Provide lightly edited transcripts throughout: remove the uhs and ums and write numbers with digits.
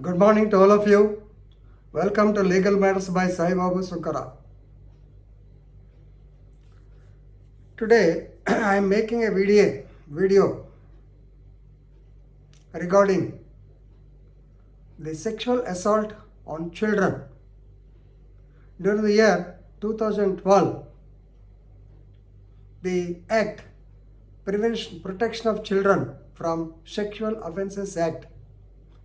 Good morning to all of you. Welcome to Legal Matters by Sai Babu Sunkara. Today I am making a video regarding the sexual assault on children. During the year 2012, the Act Protection of Children from Sexual Offences Act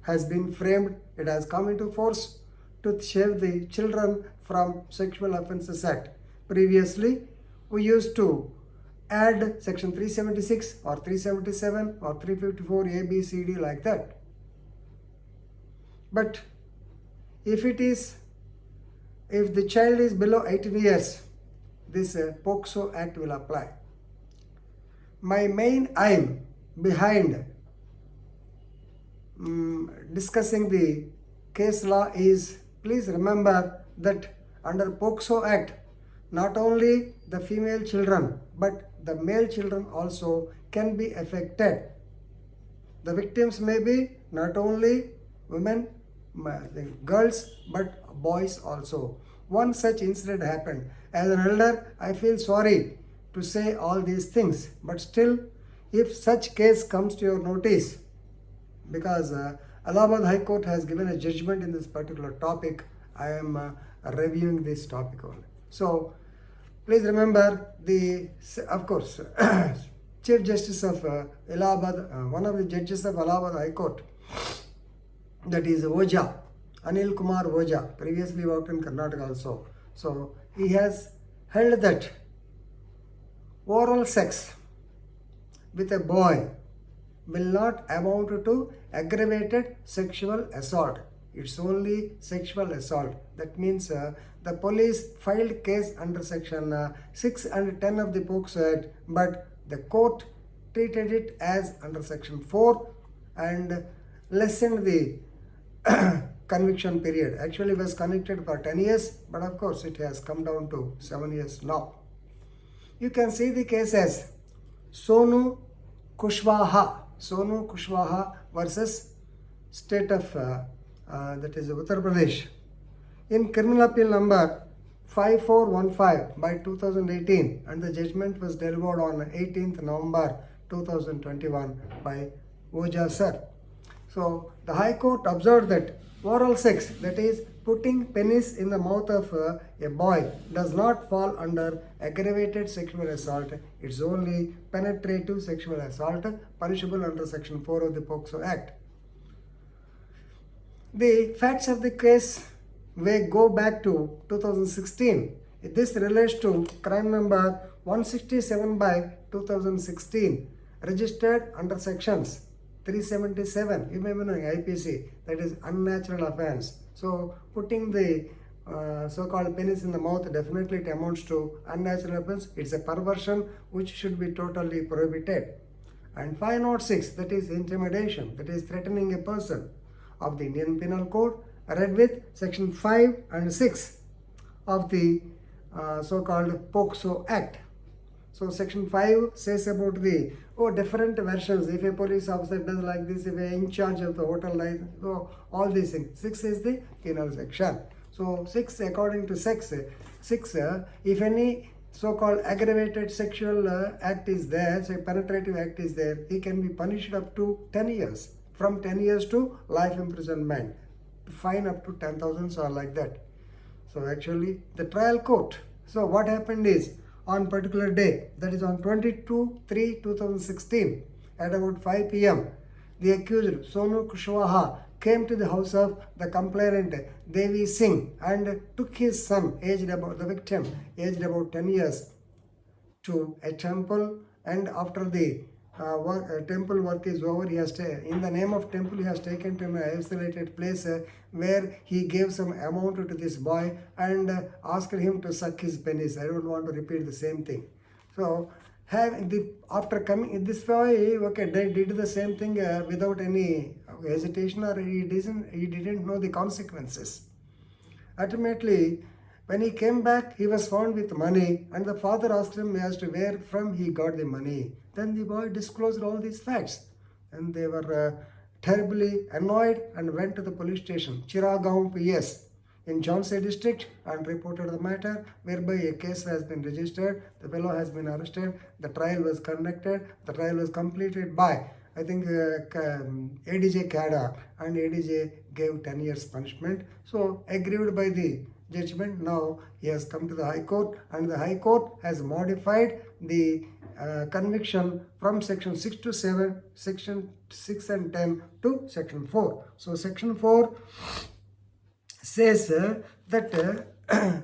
has been framed. It has come into force to save the children from Sexual Offences Act. Previously, we used to add section 376 or 377 or 354 A, B, C, D like that. But if the child is below 18 years, this POCSO Act will apply. My main aim behind discussing the case law is, please remember that under POCSO Act, not only the female children but the male children also can be affected. The victims may be not only women, girls, but boys also. One such incident happened. As an elder, I feel sorry to say all these things, but still, if such case comes to your notice, because Allahabad High Court has given a judgment in this particular topic, I am reviewing this topic only. So, please remember of course, Chief Justice of Allahabad, one of the judges of Allahabad High Court, that is Oja, Anil Kumar Oja, previously worked in Karnataka also. So, he has held that oral sex with a boy will not amount to aggravated sexual assault. It's only sexual assault. That means the police filed case under section 6 and 10 of the POCSO Act, but the court treated it as under section 4 and lessened the conviction period. Actually, it was convicted for 10 years, but of course it has come down to 7 years now. You can see the case as Sonu Kushwaha versus state of that is Uttar Pradesh, in criminal appeal number 5415 by 2018, and the judgment was delivered on 18th November 2021 by Oja sir. So the High Court observed that oral sex, that is putting penis in the mouth of a boy, does not fall under aggravated sexual assault. It's only penetrative sexual assault, punishable under section 4 of the POCSO Act. The facts of the case may go back to 2016. This relates to crime number 167 by 2016, registered under sections 377, you may be knowing IPC, that is unnatural offense. So putting the so-called penis in the mouth, definitely it amounts to unnatural offense. It's a perversion which should be totally prohibited. And 506, that is intimidation, that is threatening a person, of the Indian Penal Code, read with section 5 and 6 of the so-called POCSO Act. So section 5 says about the different versions. If a police officer does like this, if a in charge of the hotel license, so all these things. 6 is the penal section. So 6, according to 6, if any so-called aggravated sexual act is there, say penetrative act is there, he can be punished up to 10 years. From 10 years to life imprisonment. Fine up to 10,000 or like that. So actually the trial court. So what happened is, on particular day, that is on 22/3/2016 at about 5 p.m., the accused Sonu Kushwaha came to the house of the complainant Devi Singh and took his son, the victim, aged about 10 years, to a temple, and after the temple work is over, he has in the name of temple, he has taken to an isolated place where he gave some amount to this boy and asked him to suck his penis. I don't want to repeat the same thing. So after coming in this way, they did the same thing without any hesitation, or he didn't know the consequences. Ultimately, when he came back, he was found with money, and the father asked him as to where from he got the money. Then the boy disclosed all these facts, and they were terribly annoyed and went to the police station, Chiragaon PS, in Jhansi district and reported the matter, whereby a case has been registered, the fellow has been arrested, the trial was conducted, the trial was completed by, I think, ADJ Kada, and ADJ gave 10 years punishment. So, aggrieved by the judgment, now he has come to the High Court, and the High Court has modified the conviction from section 6 to 7, section 6 and 10 to section 4. So, section 4 says that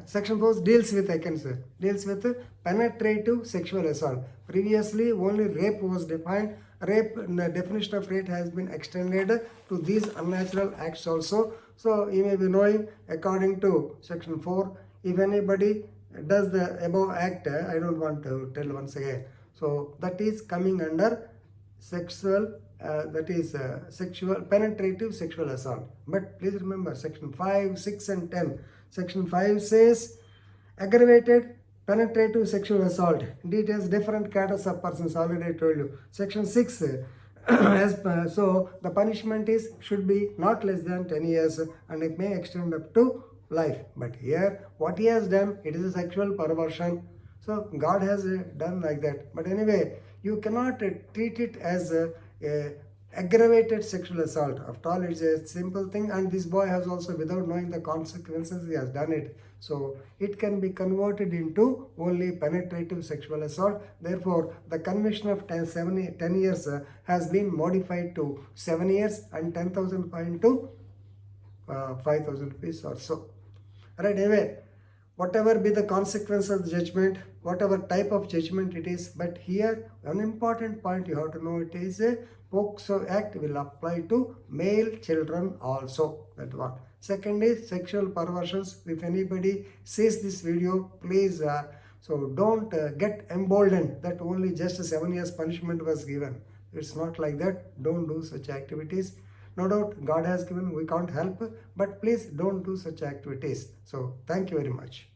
section 4 deals with, I can say, deals with penetrative sexual assault. Previously, only rape was defined. Rape, the definition of rape has been extended to these unnatural acts also. So, you may be knowing, according to section 4, if anybody does the above act, I don't want to tell once again. So, that is coming under sexual, sexual, penetrative sexual assault. But please remember, section 5, 6 and 10. Section 5 says aggravated penetrative sexual assault. Details different categories of persons, already I told you. Section 6, so the punishment is should be not less than 10 years and it may extend up to life. But here, what he has done, it is a sexual perversion. So God has done like that. But anyway, you cannot treat it as a aggravated sexual assault. After all, it's a simple thing, and this boy has also, without knowing the consequences, he has done it. So it can be converted into only penetrative sexual assault. Therefore, the conviction of 10 years has been modified to 7 years and 10,000 fine to 5,000 rupees or so. Right, anyway, whatever be the consequence of the judgment, whatever type of judgment it is, but here an important point you have to know, it is a POCSO Act will apply to male children also. That one. Second is sexual perversions. If anybody sees this video, please so don't get emboldened that only just 7 years punishment was given. It's not like that. Don't do such activities. No doubt God has given, we can't help, but please don't do such activities. So thank you very much.